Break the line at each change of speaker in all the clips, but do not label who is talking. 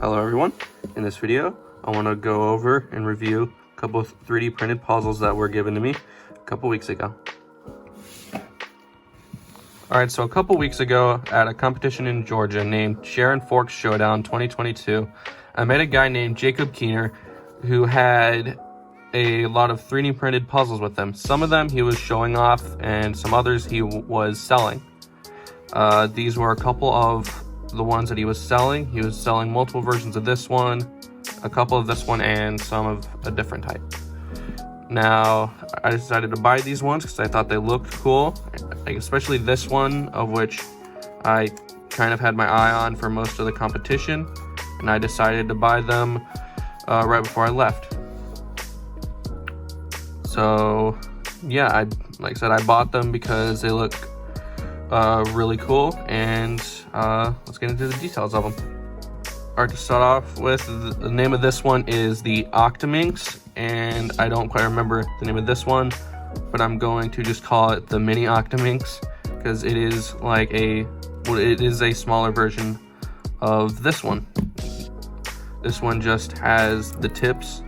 Hello everyone, in this video I want to go over and review a couple of 3D printed puzzles that were given to me a couple weeks ago. Alright, so a couple weeks ago at a competition in Georgia named Sharon Forks Showdown 2022, I met a guy named Jacob Keener who had a lot of 3D printed puzzles with him. Some of them he was showing off and some others he was selling. These were a couple of the ones that he was selling. He was selling multiple versions of this one, a couple of this one, and some of a different type. Now, I decided to buy these ones because I thought they looked cool, especially this one, of which I kind of had my eye on for most of the competition, and I decided to buy them right before I left. So, yeah, like I said, I bought them because they look really cool, and let's get into the details of them. Alright, to start off with, the name of this one is the Octaminx, and I don't quite remember the name of this one, but I'm going to just call it the mini Octaminx because it is like it is a smaller version of this one. This one just has the tips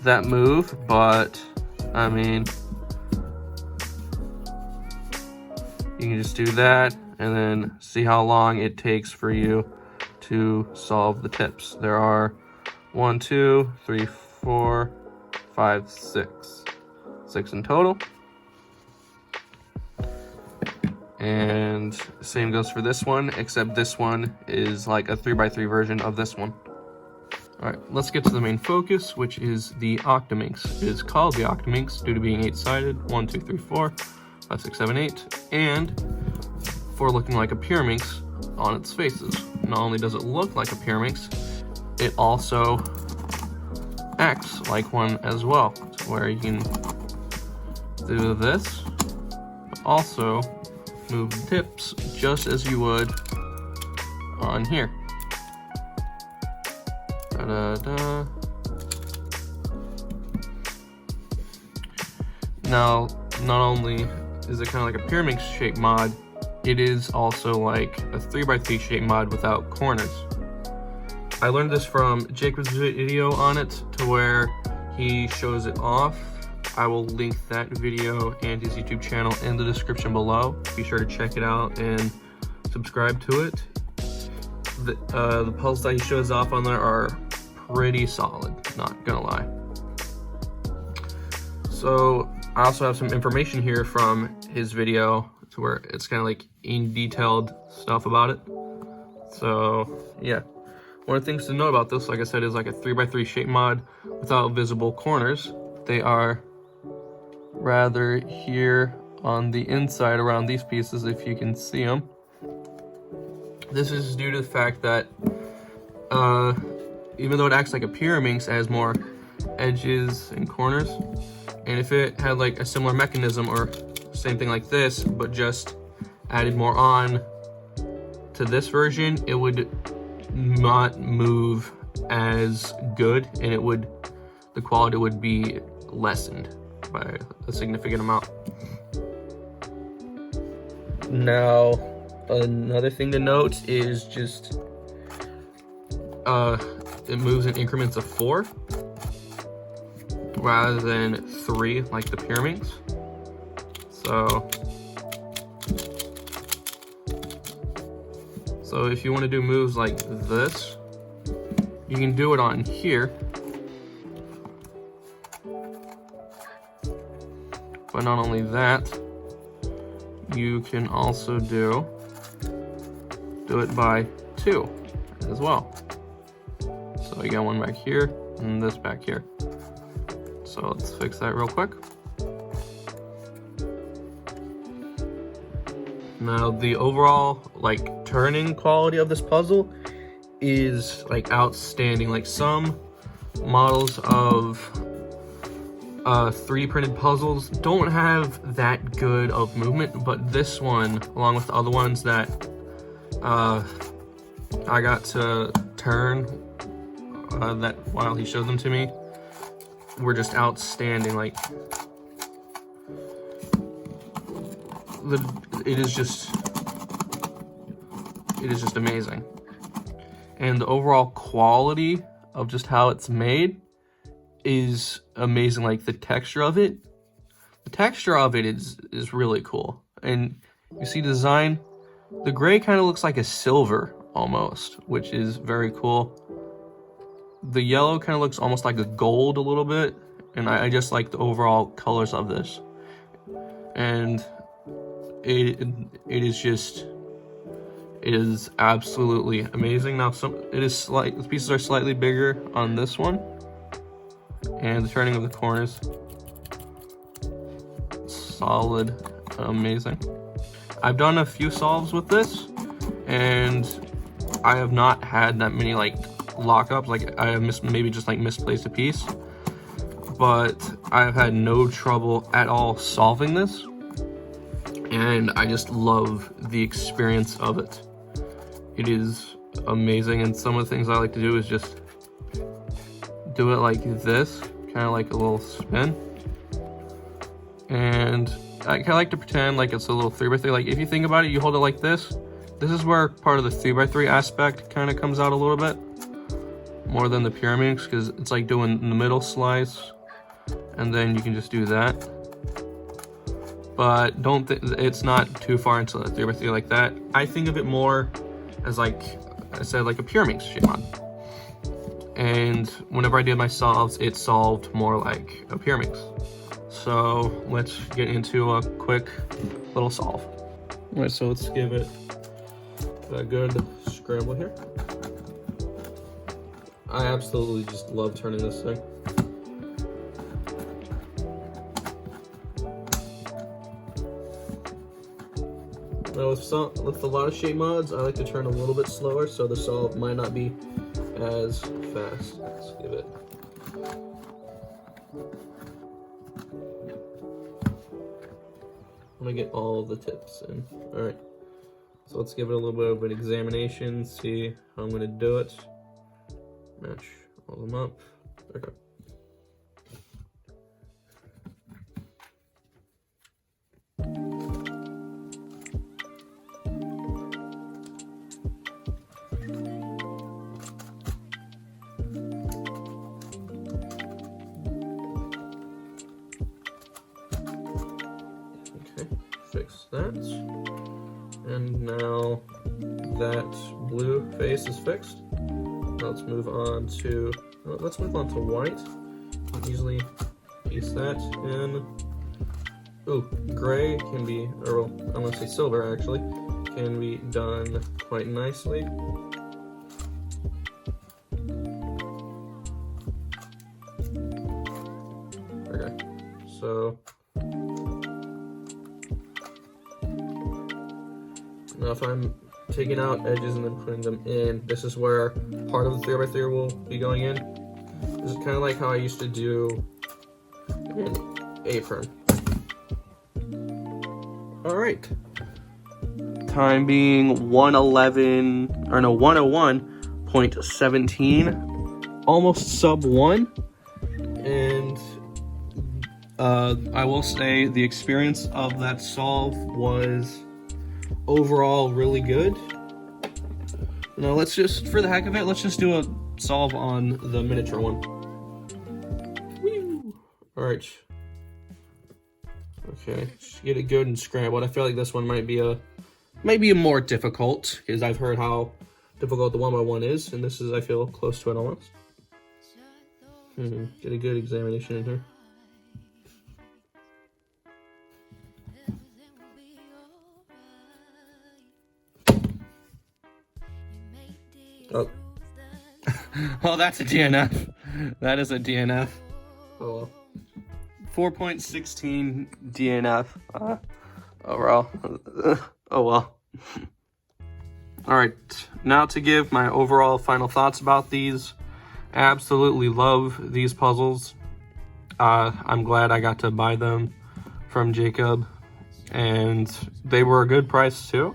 that move, but I mean, you can just do that and then see how long it takes for you to solve the tips. There are 1, 2, 3, 4, 5, 6. 6 in total. And same goes for this one, except this one is like a 3x3 version of this one. Alright, let's get to the main focus, which is the Octaminx. It is called the Octaminx due to being 8-sided. 1, 2, 3, 4, 5, 6, 7, 8. And for looking like a Pyraminx on its faces. Not only does it look like a Pyraminx, it also acts like one as well, where you can do this, but also move the tips just as you would on here. Da-da-da. Now, not only is it kind of like a Pyraminx shape mod, it is also like a 3x3 shape mod without corners. I learned this from Jacob's video on it, to where he shows it off. I will link that video and his YouTube channel in the description below. Be sure to check it out and subscribe to it. The puzzles that he shows off on there are pretty solid, not gonna lie. So I also have some information here from his video, to where it's kind of like in detailed stuff about it. So yeah, one of the things to note about this, like I said, is like a 3x3 shape mod without visible corners. They are rather here on the inside around these pieces, if you can see them. This is due to the fact that even though it acts like a Pyraminx, it has more edges and corners. And if it had like a similar mechanism or same thing like this, but just added more on to this version, it would not move as good, and the quality would be lessened by a significant amount. Now, another thing to note is just it moves in increments of 4 rather than 3 like the Pyraminx. So if you want to do moves like this, you can do it on here. But not only that, you can also do it by 2 as well. So you got one back here and this back here. So let's fix that real quick. Now the overall like turning quality of this puzzle is like outstanding. Like some models of 3D printed puzzles don't have that good of movement, but this one, along with the other ones that I got to turn that while he showed them to me, were just outstanding. Like it is just amazing. and the overall quality of just how it's made is amazing. Like the texture of it is really cool. And you see design, the gray kind of looks like a silver almost, which is very cool. The yellow kind of looks almost like a gold a little bit, and I just like the overall colors of this. And it is absolutely amazing. Now the pieces are slightly bigger on this one, and the turning of the corners, solid, amazing. I've done a few solves with this, and I have not had that many like lockups. Like I have maybe just like misplaced a piece, but I have had no trouble at all solving this, and I just love the experience of it. It is amazing, and some of the things I like to do is just do it like this, kind of like a little spin. And I kind of like to pretend like it's a little 3x3. Like if you think about it, you hold it like this. This is where part of the 3x3 aspect kind of comes out a little bit more than the pyramids, because it's like doing the middle slice, and then you can just do that. But don't think it's not too far into the 3x3 like that. I think of it more as, like I said, like a pyramid shape mod. And whenever I did my solves, it solved more like a pyramid. So let's get into a quick little solve. All right, so let's give it a good scramble here. I absolutely just love turning this thing. Now with a lot of shape mods, I like to turn a little bit slower, so the solve might not be as fast. Let's give it. I'm gonna get all the tips in. All right, so let's give it a little bit of an examination, see how I'm gonna do it. Match all of them up. Okay. Fix that, and now that blue face is fixed. Now let's move on to white. You can easily piece that in. Ooh, gray can be, or well, I'm gonna say silver actually, can be done quite nicely. Okay, so. Now if I'm taking out edges and then putting them in, this is where part of the 3x3 will be going in. This is kind of like how I used to do an apron. All right. Time being 101.17, almost sub 1. And I will say the experience of that solve was overall really good. Now let's just, for the heck of it, let's just do a solve on the miniature one. Woo! All right. Okay, just get it good and scrambled. I feel like this one might be a more difficult, because I've heard how difficult the 1x1 is, and this is, I feel, close to it almost. Get a good examination in here. Oh. Oh, that's a DNF. That is a DNF. Oh well. 4.16 DNF. Overall. Oh well. Alright, now to give my overall final thoughts about these. I absolutely love these puzzles. I'm glad I got to buy them from Jacob, and they were a good price too.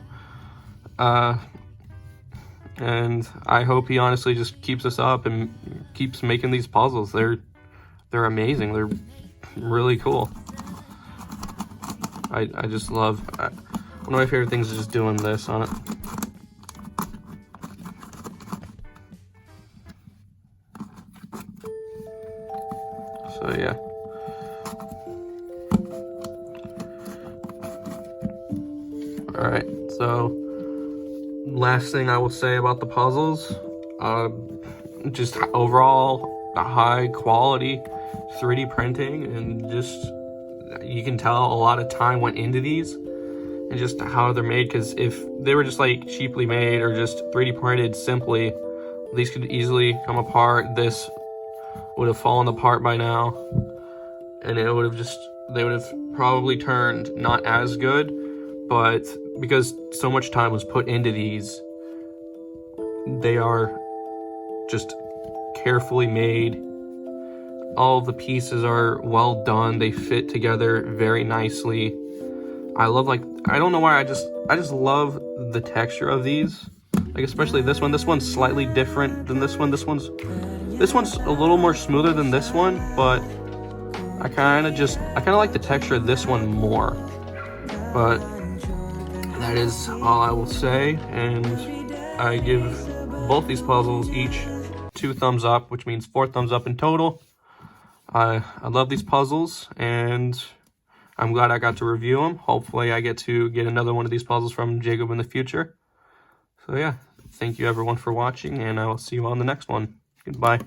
And I hope he honestly just keeps us up and keeps making these puzzles. They're amazing. They're really cool. I just love, one of my favorite things is just doing this on it. So yeah. Alright, so last thing I will say about the puzzles, just overall high quality 3D printing, and just you can tell a lot of time went into these and just how they're made, because if they were just like cheaply made or just 3D printed simply, these could easily come apart. This would have fallen apart by now, and it would have just, they would have probably turned not as good. But because so much time was put into these, they are just carefully made. All of the pieces are well done. They fit together very nicely. I love, like, I don't know why, I just love the texture of these. Like, especially this one. This one's slightly different than this one. This one's a little more smoother than this one, but I kind of like the texture of this one more. But that is all I will say, and I give both these puzzles each 2 thumbs up, which means 4 thumbs up in total. I love these puzzles, and I'm glad I got to review them. Hopefully I get to get another one of these puzzles from Jacob in the future. So yeah, thank you everyone for watching, and I will see you on the next one. Goodbye.